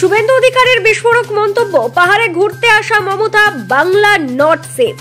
শুভেন্দু অধিকারীর বিস্ফোরক মন্তব্য, পাহাড়ে ঘুরতে আসা মমতা বাংলা নট সেফ।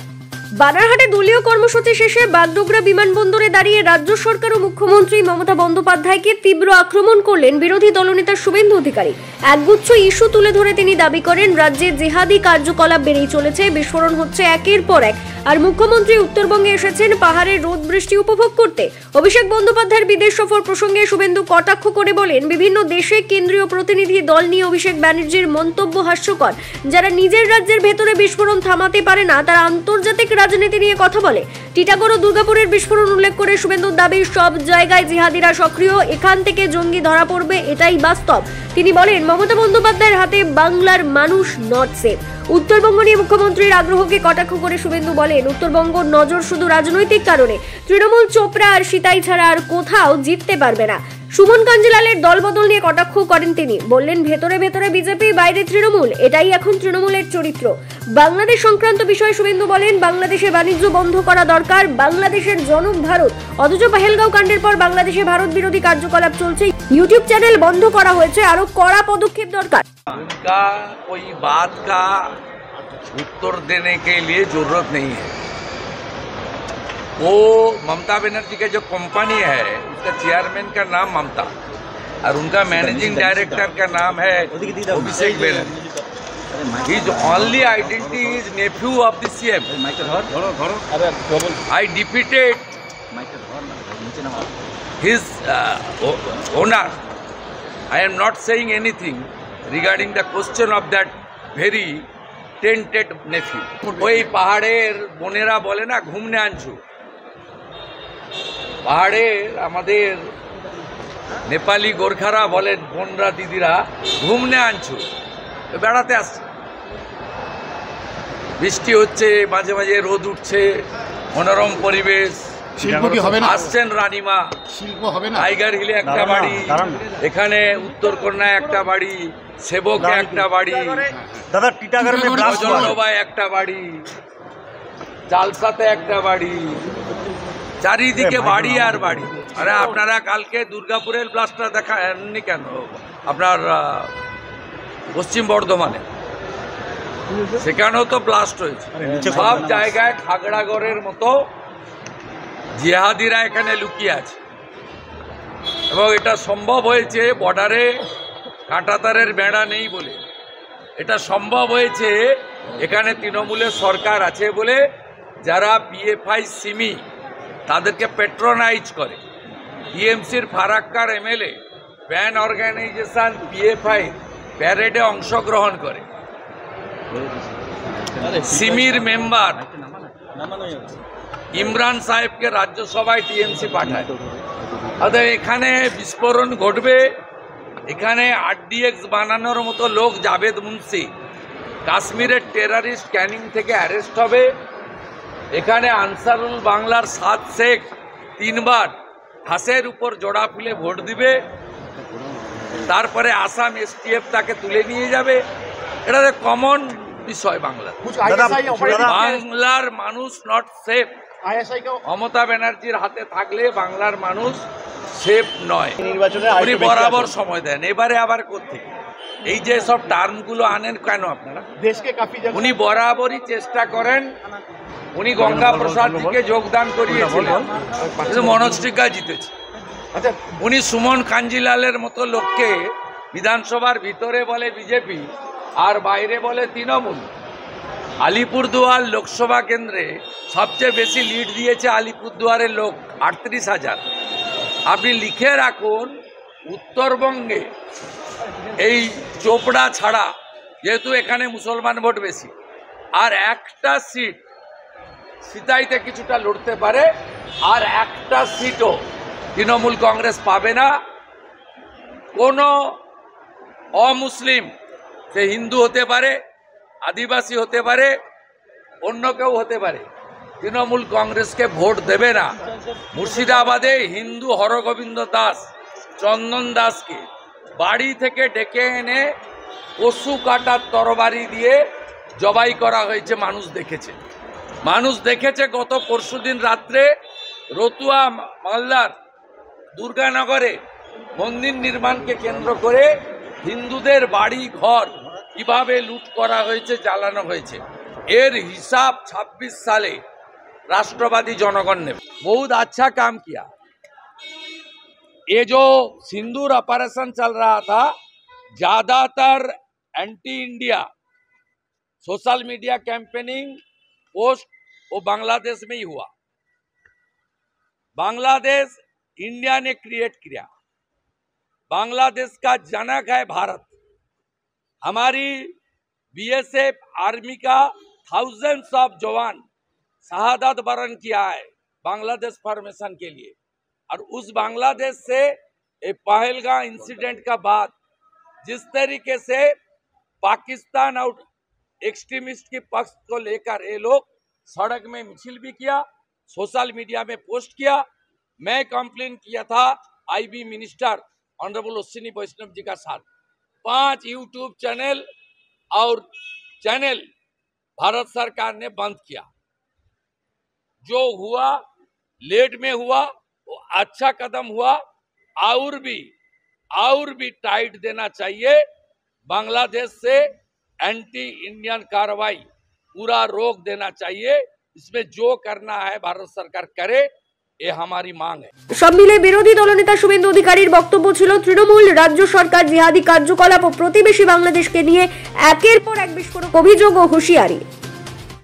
বানারহাটে দলীয় কর্মসূচি শেষে বাগডোগরা বিমানবন্দরে দাঁড়িয়ে রাজ্য সরকার ও মুখ্যমন্ত্রী মমতা বন্দ্যোপাধ্যায়কে তীব্র আক্রমণ করলেন বিরোধী দলনেতা শুভেন্দু অধিকারী। একগুচ্ছ ইস্যু তুলে ধরে তিনি দাবি করেন, রাজ্যে জেহাদি কার্যকলাপ বেড়েই চলেছে, বিস্ফোরণ হচ্ছে একের পর এক। আর মুখ্যমন্ত্রী উত্তরবঙ্গে এসেছেন পাহাড়ের রোদ বৃষ্টি উপভোগ করতে। অভিষেক বন্দ্যোপাধ্যায়ের বিদেশ সফর প্রসঙ্গে শুভেন্দু কটাক্ষ করে বলেন, বিভিন্ন দেশে কেন্দ্রীয় প্রতিনিধি দল নিয়ে অভিষেক ব্যানার্জির মন্তব্য হাস্যকর। যারা নিজের রাজ্যের ভেতরে বিস্ফোরণ থামাতে পারে না, তারা আন্তর্জাতিক রাজনীতি নিয়ে কথা বলে। টিটাগড় ও দুর্গাপুরের বিস্ফোরণ উল্লেখ করে শুভেন্দুর দাবি, সব জায়গায় জিহাদিরা সক্রিয়, এখান থেকে জঙ্গি ধরা পড়বে, এটাই বাস্তব। তিনি বলেন, মমতা বন্দ্যোপাধ্যায়ের হাতে বাংলার মানুষ নট সেফ। উত্তরবঙ্গ নিয়ে মুখ্যমন্ত্রীর আগ্রহকে কটাক্ষ করে শুভেন্দু বলেন, উত্তরবঙ্গ নজর শুধু রাজনৈতিক কারণে, তৃণমূল চোপড়া আর সিতাই ছাড়া আর কোথাও জিততে পারবে না। সুমন কাঞ্জিলালের দলবদল নিয়ে কটাক্ষ করেন তিনি, বললেন, ভেতরে ভেতরে বিজেপি, বাইরে তৃণমূল, এটাই এখন তৃণমূলের চরিত্র। বাংলাদেশ সংক্রান্ত বিষয়ে শুভেন্দু বলেন, বাংলাদেশে বাণিজ্য বন্ধ করা দরকার, বাংলাদেশের জনক ভারত, অথচ পহেলগাঁও কাণ্ডের পর বাংলাদেশে ভারত বিরোধী কার্যকলাপ চলছে, ইউটিউব চ্যানেল বন্ধ করা হয়েছে, আরো কড়া পদক্ষেপ দরকার। उनका कोई बात का उत्तर देने के लिए जरूरत नहीं है। वो ममता बनर्जी के जो कंपनी है उसका चेयरमैन का नाम ममता और उनका मैनेजिंग डायरेक्टर का नाम है Abhishek Banerjee. His only identity is nephew of the CM. I defeated his owner. I am not saying anything regarding the question of that very tainted nephew. ওই পাহাড়ের বোনেরা বলে না, ঘুমনে আনছু। পাহাড়ের আমাদের নেপালি গোর্খারা বলেন, বোনরা দিদিরা, ঘুমনে আনছু, বেড়াতে আসছে। বৃষ্টি হচ্ছে, মাঝে মাঝে রোদ উঠছে, মনোরম পরিবেশ। শিল্প কি হবে না? আসছেন রানীমা, শিল্প হবে না? টাইগার হিলে একটা বাড়ি, এখানে উত্তরকন্যায় একটা বাড়ি, সেবকে একটা বাড়ি, দাদা টিটাগড় মে ব্লাস্ট हुआ একটা বাড়ি, চালসাতে একটা বাড়ি, চারিদিকে বাড়ি আর বাড়ি। আরে আপনারা কালকে দুর্গাপুরের ব্লাস্টটা দেখাননি কেন? আপনার পশ্চিম বর্ধমানে সেখানেও তো ব্লাস্ট হয়েছে। সব জায়গায় খাগড়াগড়ের মতো জিহাদিরা এখানে লুকিয়ে আছে এবং এটা সম্ভব হয়েছে বর্ডারে কাঁটাতারের বেড়া নেই বলে। এটা সম্ভব হয়েছে এখানে তৃণমূলের সরকার আছে বলে, যারা পিএফআই সিমি তাদেরকে পেট্রোনাইজ করে। টিএমসির ফারাক্কার এমএলএ প্যান অর্গানাইজেশন পিএফআই প্যারেডে অংশগ্রহণ করে। সিমির মেম্বার ইমরান সাহেবকে রাজ্যসভায় টিএমসি পাঠায়। অতএব এখানে বিস্ফোরণ ঘটবে। এখানে আরডিএক্স বানানোর মতো লোক জাভেদ মুন্সি কাশ্মীরের টেরারিস্ট ক্যানিং থেকে অ্যারেস্ট হবে। এখানে আনসারুল বাংলার 7 শেখ 3 বার হাসের উপর জোড়া ফুলে ভোট দিবে, তারপরে আসাম এসটিএফ তাকে তুলে নিয়ে যাবে। এটা কমন বিষয় বাংলার। বাংলার মানুষ নট সেফ। মমতা ব্যানার্জির হাতে থাকলে বাংলার মানুষ সেফ নয়। উনি বরাবর সময় দেন, এবারে আবার কোত্থেকে এই যে সব টার্মগুলো আনেন কেন আপনারা? উনি বরাবরই চেষ্টা করেন। উনি গঙ্গা প্রসাদজিকে যোগদান করিয়েছিলেন, কিন্তু মনোজ টিকা জিতেছে। উনি সুমন কাঞ্জিলালের মতো লোককে বিধানসভার ভিতরে বলে বিজেপি আর বাইরে বলে তৃণমূল। আলিপুরদুয়ার লোকসভা কেন্দ্রে সবচেয়ে বেশি লিড দিয়েছে আলিপুরদুয়ারের লোক, 38,000। আপনি লিখে রাখুন, উত্তরবঙ্গে এই চোপড়া ছাড়া, যেহেতু এখানে মুসলমান ভোট বেশি, আর একটা সিট সিতাইতে কিছুটা লড়তে পারে, আর একটা সিটও তৃণমূল কংগ্রেস পাবে না। কোনো অমুসলিম, সে হিন্দু হতে পারে, আদিবাসী হতে পারে, অন্য কেউ হতে পারে, তৃণমূল কংগ্রেসকে ভোট দেবে না। মুর্শিদাবাদে হিন্দু হরগোবিন্দ দাস, চন্দন দাসকে বাড়ি থেকে ডেকে এনে পশু কাটার তরবারি দিয়ে জবাই করা হয়েছে, মানুষ দেখেছে। গত পরশুদিন রাত্রে রতুয়া মালদার দুর্গানগরে মন্দির নির্মাণকে কেন্দ্র করে হিন্দুদের বাড়ি ঘর কিভাবে লুট করা হয়েছে, জ্বালানো হয়েছে, এর হিসাব 26 साले राष्ट्रवादी जनगण ने बहुत अच्छा काम किया। ये जो सिंदूर ऑपरेशन चल रहा था, ज्यादातर anti India social media campaigning post वो बांग्लादेश में ही हुआ। बांग्लादेश इंडिया ने क्रिएट किया। बांग्लादेश का जनक है भारत। हमारी बीएसएफ आर्मी का थाउजेंड्स ऑफ जवान शहादत वरण किया है बांग्लादेश फॉर्मेशन के लिए। और उस बांग्लादेश से पहलगाम इंसिडेंट का बाद जिस तरीके से पाकिस्तान और एक्सट्रीमिस्ट के पक्ष को लेकर ये लोग सड़क में मिছিল भी किया, सोशल मीडिया में पोस्ट किया। मैं कंप्लेन किया था आईबी मिनिस्टर ऑनरेबल अश्विनी वैष्णव जी का साथ। 5 यूट्यूब चैनल और चैनल भारत सरकार ने बंद किया। जो हुआ लेट में हुआ, वो अच्छा कदम हुआ। और भी टाइट देना चाहिए। बांग्लादेश से एंटी इंडियन कार्रवाई पूरा रोक देना चाहिए। इसमें जो करना है भारत सरकार करे, ये हमारी मांग है। সব মিলে বিরোধী দলনেতা শুভেন্দু অধিকারীর বক্তব্য ছিল, তৃণমূল রাজ্য সরকার জিহাদি কার্যকলাপ ও প্রতিবেশী বাংলাদেশকে নিয়ে একের পর এক বিস্ফোরক অভিযোগ ও হুঁশিয়ারি।